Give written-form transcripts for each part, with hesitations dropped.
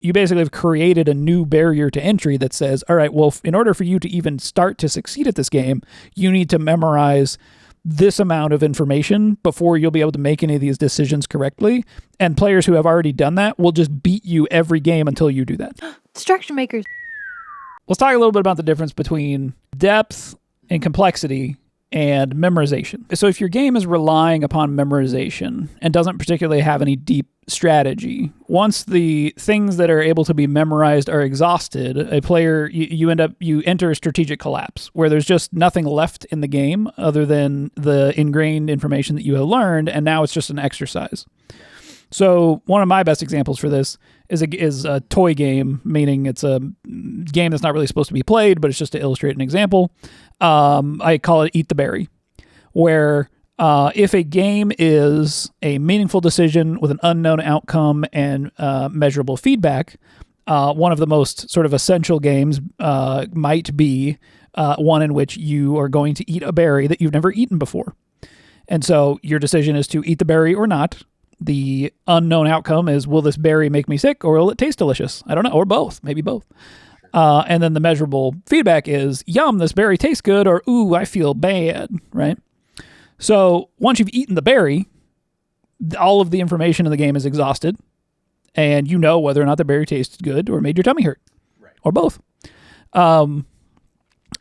you basically have created a new barrier to entry that says, all right, well, in order for you to even start to succeed at this game, you need to memorize this amount of information before you'll be able to make any of these decisions correctly. And players who have already done that will just beat you every game until you do that. Distraction makers. Let's talk a little bit about the difference between depth and complexity and memorization. So if your game is relying upon memorization and doesn't particularly have any deep strategy, once the things that are able to be memorized are exhausted, a player, you enter a strategic collapse where there's just nothing left in the game other than the ingrained information that you have learned, and now it's just an exercise. So one of my best examples for this is a toy game, meaning it's a game that's not really supposed to be played, but it's just to illustrate an example. I call it Eat the Berry, where if a game is a meaningful decision with an unknown outcome and measurable feedback, one of the most sort of essential games might be one in which you are going to eat a berry that you've never eaten before. And so your decision is to eat the berry or not. The unknown outcome is, will this berry make me sick or will it taste delicious? I don't know, or both, maybe both. And then the measurable feedback is, yum, this berry tastes good, or ooh, I feel bad, right? So once you've eaten the berry, all of the information in the game is exhausted, and you know whether or not the berry tasted good or made your tummy hurt, right, or both. And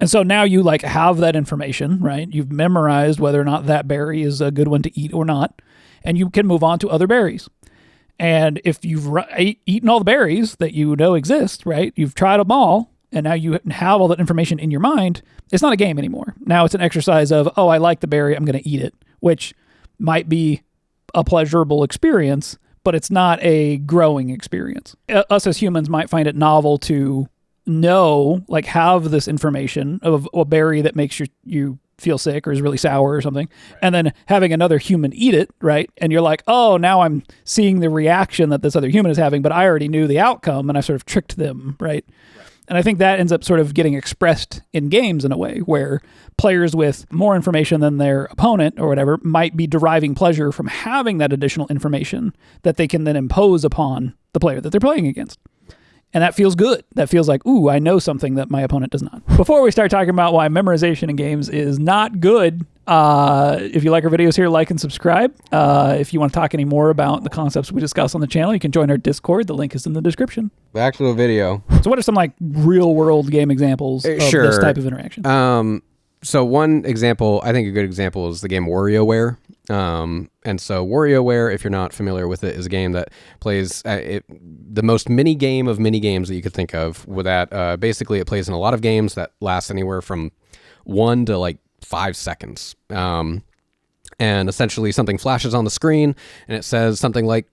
so now you have that information, right? You've memorized whether or not that berry is a good one to eat or not, and you can move on to other berries. And if you've eaten all the berries that you know exist, right, you've tried them all, and now you have all that information in your mind, it's not a game anymore. Now it's an exercise of, oh, I like the berry, I'm going to eat it, which might be a pleasurable experience, but it's not a growing experience. Us as humans might find it novel to know, have this information of a berry that makes you feel sick or is really sour or something, right, and then having another human eat it, right? And you're like, oh, now I'm seeing the reaction that this other human is having, but I already knew the outcome and I sort of tricked them, right? And I think that ends up sort of getting expressed in games in a way where players with more information than their opponent or whatever might be deriving pleasure from having that additional information that they can then impose upon the player that they're playing against. And that feels good. That feels like, ooh, I know something that my opponent does not. Before we start talking about why memorization in games is not good, if you like our videos here, like and subscribe. If you want to talk any more about the concepts we discuss on the channel, you can join our Discord. The link is in the description. Back to the video. So what are some real world game examples of this type of interaction? So one example, I think a good example is the game WarioWare. And so WarioWare, if you're not familiar with it, is a game that plays the most mini game of mini games that you could think of. With that, basically, it plays in a lot of games that last anywhere from 1 to 5 seconds. And essentially, something flashes on the screen, and it says something like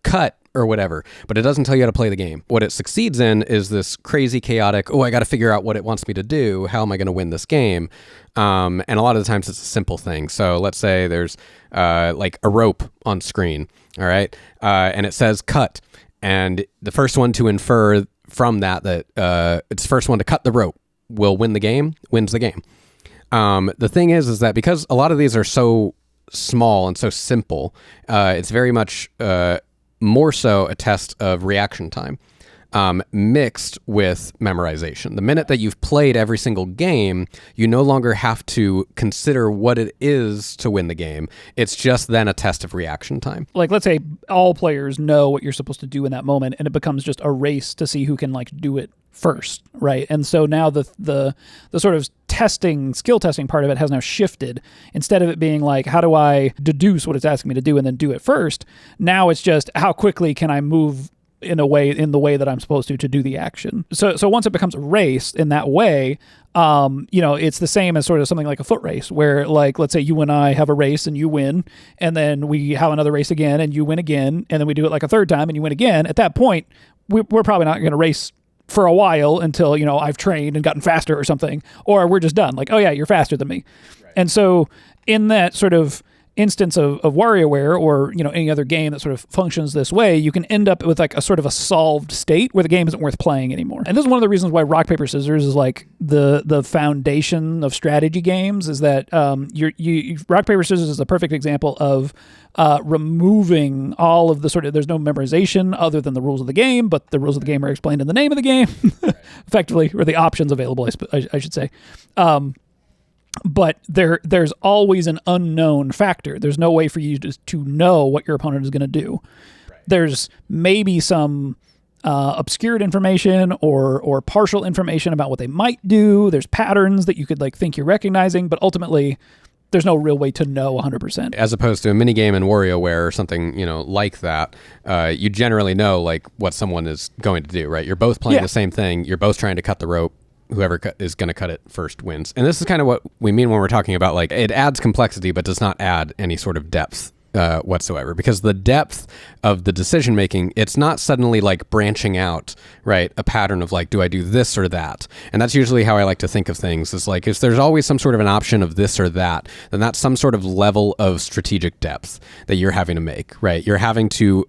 "cut" or whatever, but it doesn't tell you how to play the game. What it succeeds in is this crazy, chaotic, I got to figure out what it wants me to do. How am I going to win this game? And a lot of the times it's a simple thing. So let's say there's a rope on screen, all right? And it says cut. And the first one to infer from that it's the first one to cut the rope will win the game, wins the game. The thing is that because a lot of these are so small and so simple, it's very much more so a test of reaction time, mixed with memorization. The minute that you've played every single game, you no longer have to consider what it is to win the game. It's just then a test of reaction time. Let's say all players know what you're supposed to do in that moment, and it becomes just a race to see who can do it first, right? And so now the sort of skill testing part of it has now shifted. Instead of it being how do I deduce what it's asking me to do and then do it first, now it's just how quickly can I move in the way that I'm supposed to do the action. So once it becomes a race in that way, it's the same as sort of something like a foot race where let's say you and I have a race and you win, and then we have another race again and you win again, and then we do it a third time and you win again. At that point, we're probably not going to race for a while until, I've trained and gotten faster or something, or we're just done. Oh yeah, you're faster than me. Right. And so in that sort of instance of WarioWare or any other game that sort of functions this way, you can end up with like a sort of a solved state where the game isn't worth playing anymore. And this is one of the reasons why rock paper scissors is like the foundation of strategy games. Is that rock paper scissors is a perfect example of removing all of the sort of, there's no memorization other than the rules of the game, but the rules of the game are explained in the name of the game, effectively, or the options available, I should say. But there's always an unknown factor. There's no way for you to know what your opponent is going to do. Right. There's maybe some obscured information or partial information about what they might do. There's patterns that you could like think you're recognizing, but ultimately there's no real way to know 100%. As opposed to a minigame in WarioWare or something, like that, you generally know like what someone is going to do, right? You're both playing the same thing. You're both trying to cut the rope. Whoever is going to cut it first wins. And this is kind of what we mean when we're talking about like it adds complexity, but does not add any sort of depth whatsoever, because the depth of the decision making, it's not suddenly like branching out, right? A pattern of like, do I do this or that? And that's usually how I like to think of things, is like if there's always some sort of an option of this or that, then that's some sort of level of strategic depth that you're having to make, right? You're having to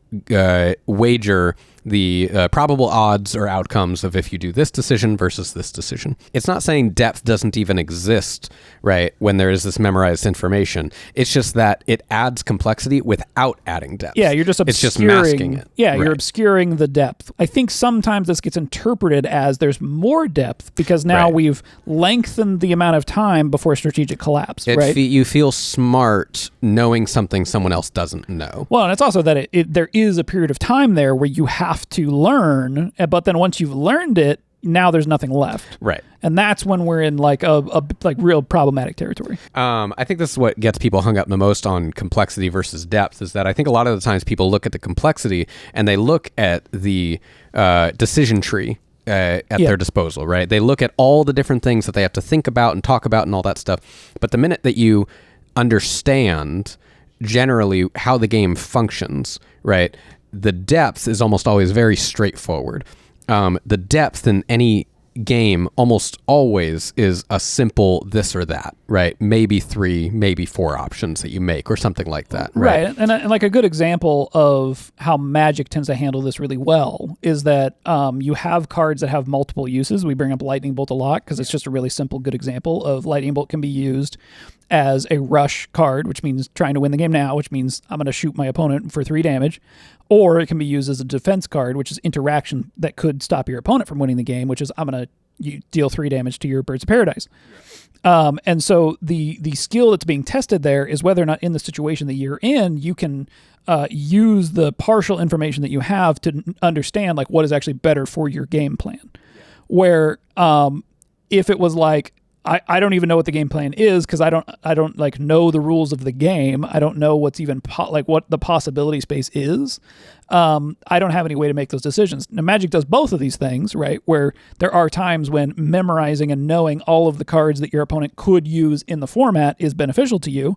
wager the probable odds or outcomes of if you do this decision versus this decision. It's not saying depth doesn't even exist, right, when there is this memorized information. It's just that it adds complexity without adding depth. Yeah, you're just obscuring. It's just masking it. Yeah, right. You're obscuring the depth. I think sometimes this gets interpreted as there's more depth because now we've lengthened the amount of time before strategic collapse, right? You feel smart knowing something someone else doesn't know. Well, and it's also that there is a period of time there where you have to learn, but then once you've learned it, now there's nothing left. Right. And that's when we're in like a like real problematic territory. I think this is what gets people hung up the most on complexity versus depth, is that I think a lot of the times people look at the complexity and they look at the decision tree at their disposal, right? They look at all the different things that they have to think about and talk about and all that stuff. But the minute that you understand generally how the game functions, right, the depth is almost always very straightforward. The depth in any game almost always is a simple this or that, right? Maybe 3, maybe 4 options that you make or something like that. Right. And like a good example of how Magic tends to handle this really well is that you have cards that have multiple uses. We bring up Lightning Bolt a lot because it's just a really simple, good example of Lightning Bolt can be used as a rush card, which means trying to win the game now, which means I'm going to shoot my opponent for 3 damage. Or it can be used as a defense card, which is interaction that could stop your opponent from winning the game, which is I'm going to deal 3 damage to your Birds of Paradise. And so the skill that's being tested there is whether or not in the situation that you're in, you can use the partial information that you have to understand like what is actually better for your game plan. Where if it was like, I don't even know what the game plan is because I don't like know the rules of the game. I don't know what's even what the possibility space is. I don't have any way to make those decisions. Now, Magic does both of these things, right? Where there are times when memorizing and knowing all of the cards that your opponent could use in the format is beneficial to you.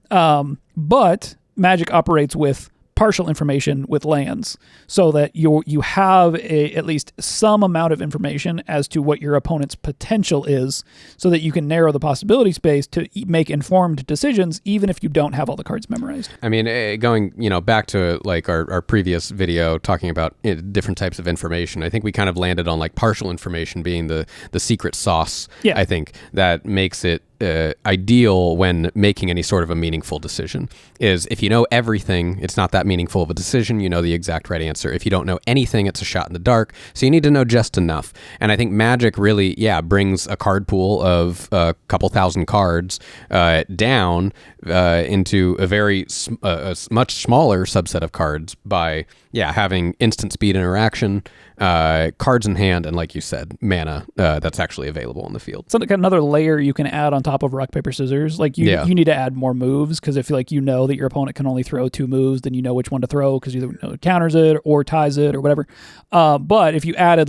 But Magic operates with partial information with lands so that you have at least some amount of information as to what your opponent's potential is so that you can narrow the possibility space to make informed decisions even if you don't have all the cards memorized. I mean, going back to like our previous video talking about different types of information, I think we kind of landed on like partial information being the secret sauce. Yeah. I think that makes it ideal when making any sort of a meaningful decision. Is if you know everything, it's not that meaningful of a decision. You know the exact right answer. If you don't know anything, it's a shot in the dark. So you need to know just enough. And I think Magic really, brings a card pool of a couple thousand cards down into a very a much smaller subset of cards by having instant speed interaction, cards in hand, and like you said, mana that's actually available on the field. So like another layer you can add on top of rock, paper, scissors. Like you need to add more moves because if like you know that your opponent can only throw 2 moves, then you know which one to throw because either it counters it or ties it or whatever. But if you added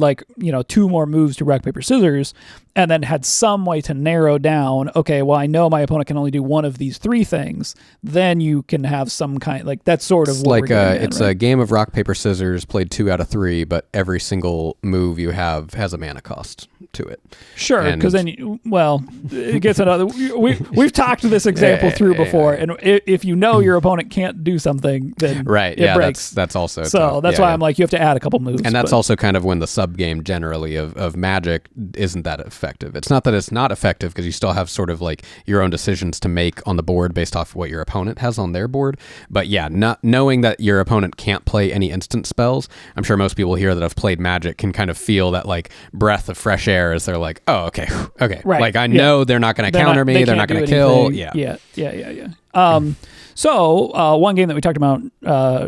2 more moves to rock, paper, scissors and then had some way to narrow down, okay, well, I know my opponent can only do one of these 3 things, then you can have some kind, like that's sort of what it's a game of rock, paper, scissors played 2 out of 3, but every single move you have has a mana cost. to it. Sure, And- because then, it gets another. We've talked this example through before, and if you know your opponent can't do something, then Right. it breaks. That's also So tough. that's why I'm like, you have to add a couple moves. And that's also kind of when the sub game generally of Magic isn't that effective. It's not that it's not effective because you still have sort of like your own decisions to make on the board based off of what your opponent has on their board. But yeah, not knowing that your opponent can't play any instant spells. I'm sure most people here that have played Magic can kind of feel that like breath of fresh air as they're like, oh, okay. Right. Like I know they're not going to counter me. They're not going to kill. Yeah. So one game that we talked about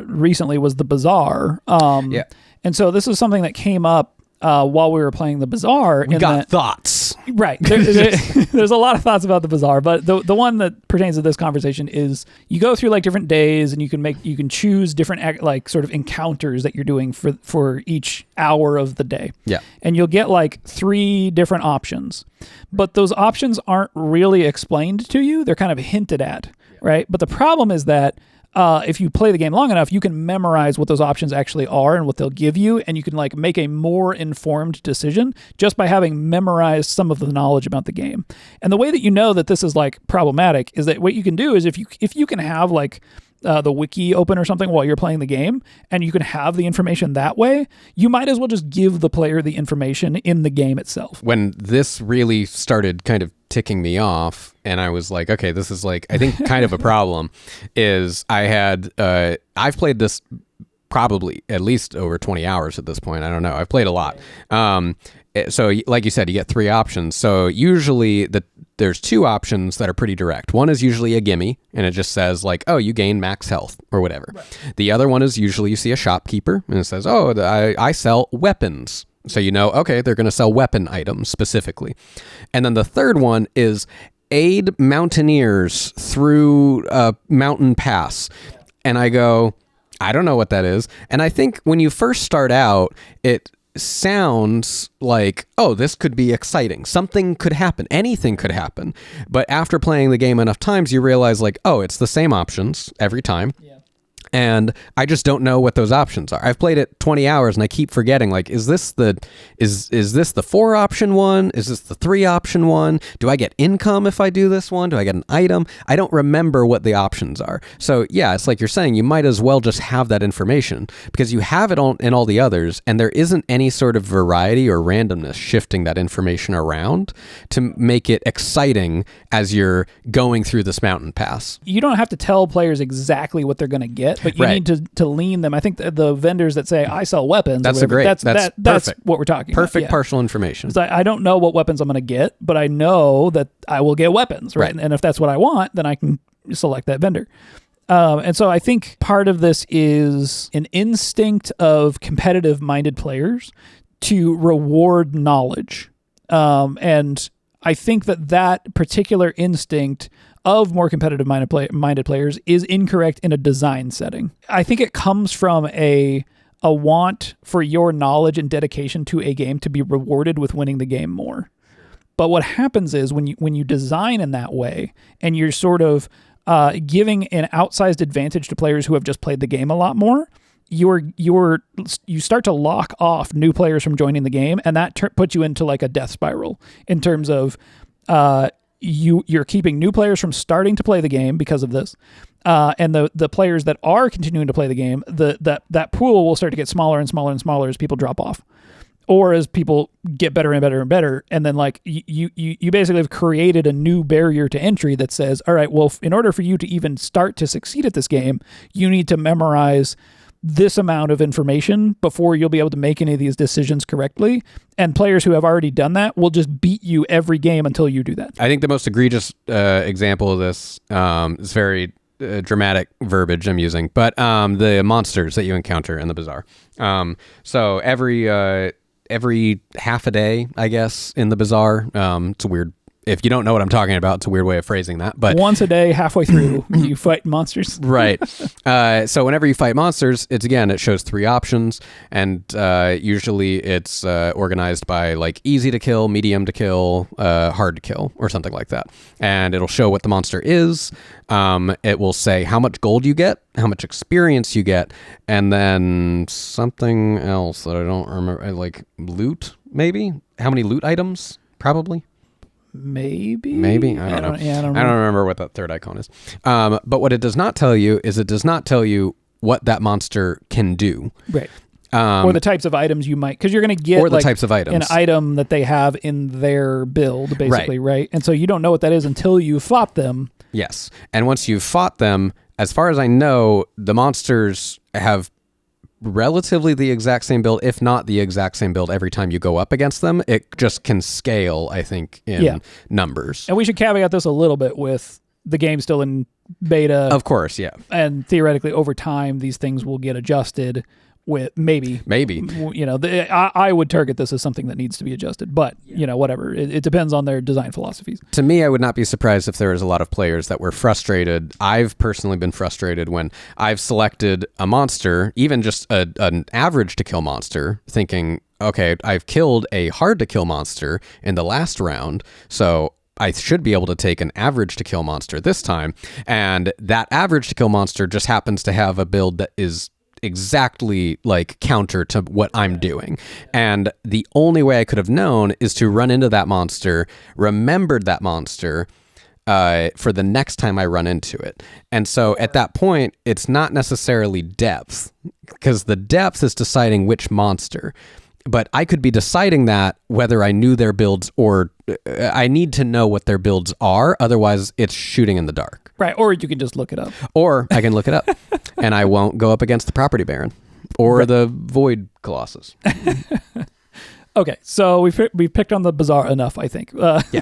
recently was the Bazaar. And so this is something that came up while we were playing the Bazaar. We got thoughts. Right. There's a lot of thoughts about the Bazaar, but the one that pertains to this conversation is you go through like different days and you can choose different like sort of encounters that you're doing for each hour of the day. Yeah. And you'll get like 3 different options, but those options aren't really explained to you. They're kind of hinted at, right? But the problem is that if you play the game long enough, you can memorize what those options actually are and what they'll give you, and you can like make a more informed decision just by having memorized some of the knowledge about the game. And the way that you know that this is like problematic is that what you can do is if you can have like the wiki open or something while you're playing the game, and you can have the information that way, you might as well just give the player the information in the game itself. When this really started kind of ticking me off, and I was like, okay, this is like, I think kind of a problem, is I've played this probably at least over 20 hours at this point. I don't know. I've played a lot. So like you said, you get 3 options. So usually there's 2 options that are pretty direct. One is usually a gimme, and it just says like, oh, you gain max health or whatever. Right. The other one is usually you see a shopkeeper, and it says, oh, I sell weapons. So you know, okay, they're going to sell weapon items specifically. And then the third one is aid mountaineers through a mountain pass. And I go, I don't know what that is. And I think when you first start out, it sounds like, oh, this could be exciting. Something could happen. Anything could happen. But after playing the game enough times, you realize like, oh, it's the same options every time. Yeah. And I just don't know what those options are. I've played it 20 hours and I keep forgetting, like, is this the 4 option one? Is this the 3 option one? Do I get income if I do this one? Do I get an item? I don't remember what the options are. So yeah, it's like you're saying, you might as well just have that information because you have it in all the others, and there isn't any sort of variety or randomness shifting that information around to make it exciting as you're going through this mountain pass. You don't have to tell players exactly what they're going to get, but you need to lean them. I think the vendors that say, I sell weapons, that's that's what we're talking about. Perfect partial information. I don't know what weapons I'm going to get, but I know that I will get weapons, right? And if that's what I want, then I can select that vendor. And so I think part of this is an instinct of competitive-minded players to reward knowledge. And I think that particular instinct of more competitive minded players is incorrect in a design setting. I think it comes from a want for your knowledge and dedication to a game to be rewarded with winning the game more. But what happens is when you design in that way and you're sort of giving an outsized advantage to players who have just played the game a lot more, you start to lock off new players from joining the game, and that puts you into like a death spiral in terms of you're keeping new players from starting to play the game because of this, and the players that are continuing to play the game, that pool will start to get smaller and smaller and smaller as people drop off, or as people get better and better and better, and then like you basically have created a new barrier to entry that says, all right, well, in order for you to even start to succeed at this game, you need to memorize this amount of information before you'll be able to make any of these decisions correctly. And players who have already done that will just beat you every game until you do that. I think the most egregious example of this is very dramatic verbiage I'm using, but the monsters that you encounter in the Bazaar. So every half a day, I guess, in the Bazaar, it's a weird. If you don't know what I'm talking about, it's a weird way of phrasing that. But once a day, halfway through, you fight monsters. Right. So whenever you fight monsters, it shows 3 options, and usually it's organized by like easy to kill, medium to kill, hard to kill, or something like that. And it'll show what the monster is. It will say how much gold you get, how much experience you get, and then something else that I don't remember, like loot maybe? How many loot items? Probably. Maybe. I don't know. Yeah, I don't I don't remember what that third icon is. But what it does not tell you is it does not tell you what that monster can do. Right. Or the types of items you might, because you're going to get or the types of items. an item that they have in their build, basically, right? And so you don't know what that is until you fought them. Yes. And once you've fought them, as far as I know, the monsters have relatively the exact same build, if not the exact same build every time you go up against them. It just can scale, I think, in numbers. And we should caveat this a little bit with the game still in beta. Of course, yeah. And theoretically, over time, these things will get adjusted with maybe. You know, I would target this as something that needs to be adjusted, but, you know, whatever. It depends on their design philosophies. To me, I would not be surprised if there was a lot of players that were frustrated. I've personally been frustrated when I've selected a monster, even just an average to kill monster, thinking, okay, I've killed a hard to kill monster in the last round, so I should be able to take an average to kill monster this time. And that average to kill monster just happens to have a build that is exactly like counter to what I'm doing. And the only way I could have known is to run into that monster, remembered that monster for the next time I run into it. And so at that point, it's not necessarily depth, because the depth is deciding which monster. But I could be deciding that whether I knew their builds or I need to know what their builds are. Otherwise, it's shooting in the dark. Right. Or you can just look it up. Or I can look it up and I won't go up against the Property Baron or the Void Colossus. Okay. So we've picked on the Bazaar enough, I think.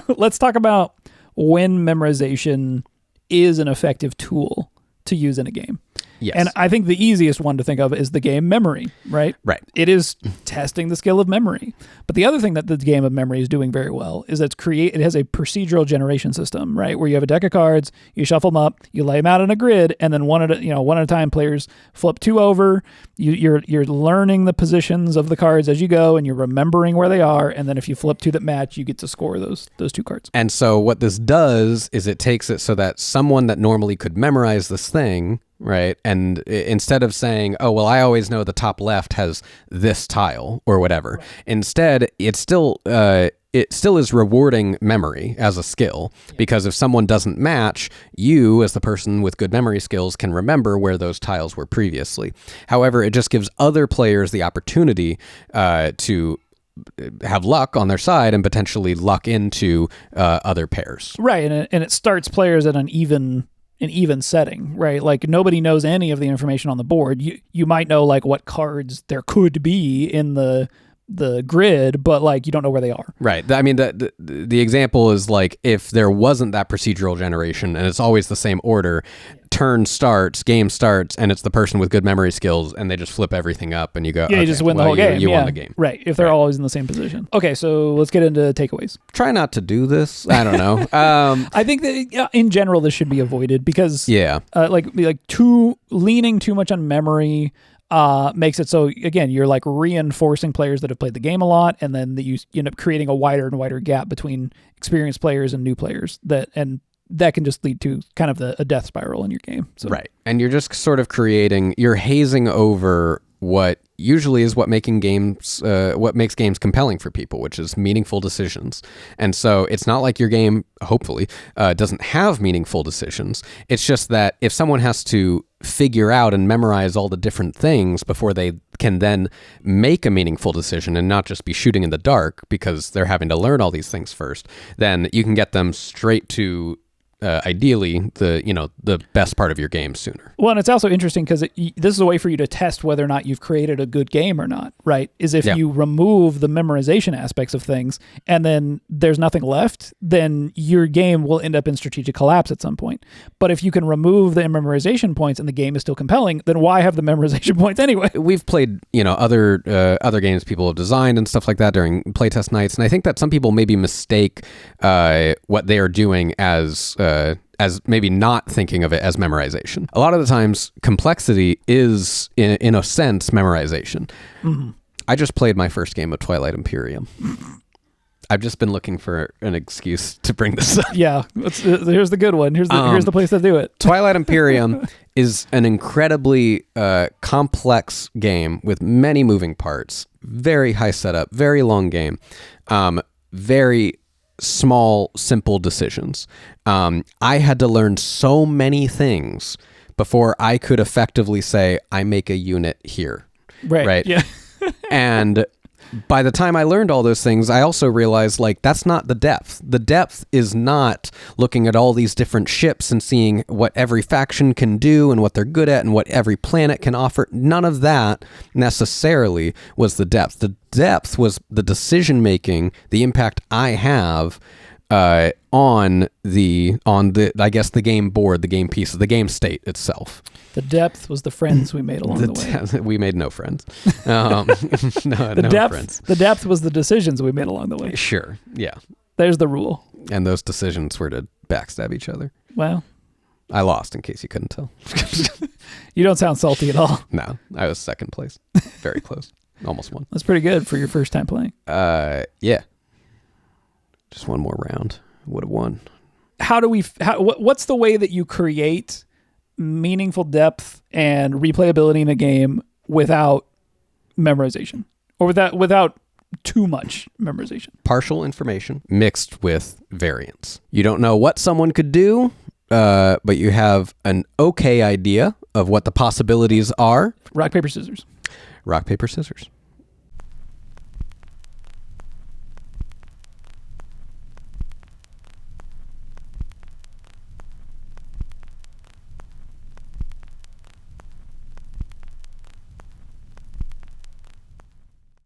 Let's talk about when memorization is an effective tool to use in a game. Yes. And I think the easiest one to think of is the game memory, right? Right. It is testing the skill of memory. But the other thing that the game of memory is doing very well is that it has a procedural generation system, right? Where you have a deck of cards, you shuffle them up, you lay them out on a grid, and then one at a time, players flip two over. You're learning the positions of the cards as you go, and you're remembering where they are. And then if you flip two that match, you get to score those two cards. And so what this does is it takes it so that someone that normally could memorize this thing, right? And instead of saying, oh, well, I always know the top left has this tile or whatever, right. Instead, it still is rewarding memory as a skill, because if someone doesn't match, you as the person with good memory skills can remember where those tiles were previously. However, it just gives other players the opportunity to have luck on their side and potentially luck into other pairs. Right. And it starts players at an even setting, right? Like nobody knows any of the information on the board. You might know like what cards there could be in the grid, but like you don't know where they are. Right. I mean, the example is like if there wasn't that procedural generation and it's always the same order, turn starts, game starts, and it's the person with good memory skills and they just flip everything up and you go, you just win the whole game. You won the game. Right. If they're always in the same position. Okay, so let's get into takeaways. Try not to do this. I don't know. I think that in general this should be avoided because like leaning too much on memory makes it so, again, you're like reinforcing players that have played the game a lot, and then you end up creating a wider and wider gap between experienced players and new players that can just lead to kind of a death spiral in your game. So. Right. And you're just sort of you're hazing over what usually is what makes games compelling for people, which is meaningful decisions. And so it's not like your game, hopefully, doesn't have meaningful decisions. It's just that if someone has to figure out and memorize all the different things before they can then make a meaningful decision and not just be shooting in the dark because they're having to learn all these things first, then you can get them straight to ideally the best part of your game sooner. Well, and it's also interesting because this is a way for you to test whether or not you've created a good game or not, right? Is if you remove the memorization aspects of things and then there's nothing left, then your game will end up in strategic collapse at some point. But if you can remove the memorization points and the game is still compelling, then why have the memorization points anyway? We've played, other games people have designed and stuff like that during playtest nights, and I think that some people maybe mistake what they are doing as maybe not thinking of it as memorization. A lot of the times, complexity is, in a sense, memorization. Mm-hmm. I just played my first game of Twilight Imperium. I've just been looking for an excuse to bring this up. Yeah, here's the good one. Here's the place to do it. Twilight Imperium is an incredibly complex game with many moving parts, very high setup, very long game, very small, simple decisions. I had to learn so many things before I could effectively say, I make a unit here. Right. Yeah. And by the time I learned all those things, I also realized, like, that's not the depth. The depth is not looking at all these different ships and seeing what every faction can do and what they're good at and what every planet can offer. None of that necessarily was the depth. The depth was the decision making, the impact I have on the I guess the game board, the game pieces, the game state itself. The depth was the friends we made along the way. We made no friends. No friends. The depth was the decisions we made along the way. Sure. Yeah. There's the rule. And those decisions were to backstab each other. Well, I lost, in case you couldn't tell. You don't sound salty at all. No, I was second place. Very close. Almost won. That's pretty good for your first time playing. Yeah. Just one more round. Would have won. What's the way that you create meaningful depth and replayability in a game without memorization, or without too much memorization? Partial information mixed with variance. You don't know what someone could do, but you have an okay idea of what the possibilities are. Rock, paper, scissors. Rock, paper, scissors.